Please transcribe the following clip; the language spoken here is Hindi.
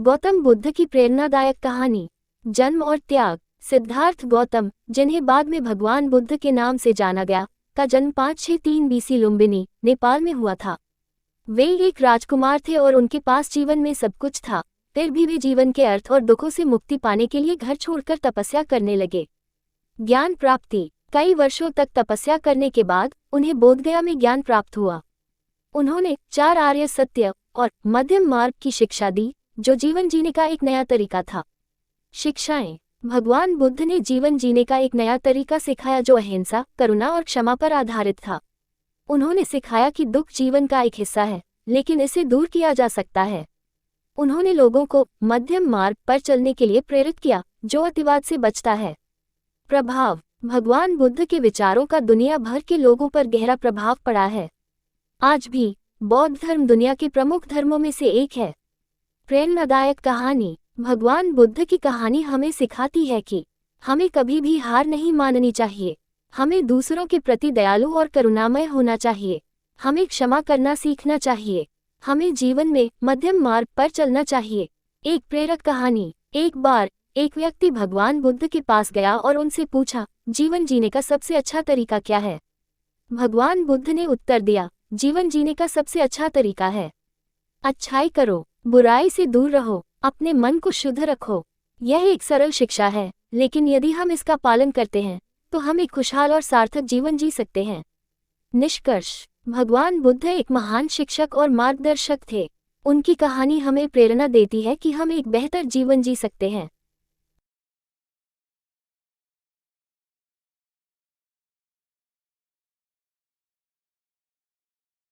गौतम बुद्ध की प्रेरणादायक कहानी। जन्म और त्याग। सिद्धार्थ गौतम, जिन्हें बाद में भगवान बुद्ध के नाम से जाना गया, का जन्म 563 बीसी लुम्बिनी, नेपाल में हुआ था। वे एक राजकुमार थे और उनके पास जीवन में सब कुछ था। फिर भी वे जीवन के अर्थ और दुखों से मुक्ति पाने के लिए घर छोड़कर तपस्या करने लगे। ज्ञान प्राप्ति। कई वर्षों तक तपस्या करने के बाद उन्हें बोधगया में ज्ञान प्राप्त हुआ। उन्होंने 4 आर्य सत्य और मध्यम मार्ग की शिक्षा दी, जो जीवन जीने का एक नया तरीका था। शिक्षाएं। भगवान बुद्ध ने जीवन जीने का एक नया तरीका सिखाया जो अहिंसा, करुणा और क्षमा पर आधारित था। उन्होंने सिखाया कि दुख जीवन का एक हिस्सा है, लेकिन इसे दूर किया जा सकता है। उन्होंने लोगों को मध्यम मार्ग पर चलने के लिए प्रेरित किया, जो अतिवाद से बचता है। प्रभाव। भगवान बुद्ध के विचारों का दुनिया भर के लोगों पर गहरा प्रभाव पड़ा है। आज भी बौद्ध धर्म दुनिया के प्रमुख धर्मों में से एक है। प्रेरणादायक कहानी। भगवान बुद्ध की कहानी हमें सिखाती है कि हमें कभी भी हार नहीं माननी चाहिए। हमें दूसरों के प्रति दयालु और करुणामय होना चाहिए। हमें क्षमा करना सीखना चाहिए। हमें जीवन में मध्यम मार्ग पर चलना चाहिए। एक प्रेरक कहानी। एक बार एक व्यक्ति भगवान बुद्ध के पास गया और उनसे पूछा, जीवन जीने का सबसे अच्छा तरीका क्या है? भगवान बुद्ध ने उत्तर दिया, जीवन जीने का सबसे अच्छा तरीका है अच्छाई करो, बुराई से दूर रहो, अपने मन को शुद्ध रखो। यह एक सरल शिक्षा है, लेकिन यदि हम इसका पालन करते हैं तो हम एक खुशहाल और सार्थक जीवन जी सकते हैं। निष्कर्ष। भगवान बुद्ध एक महान शिक्षक और मार्गदर्शक थे। उनकी कहानी हमें प्रेरणा देती है कि हम एक बेहतर जीवन जी सकते हैं।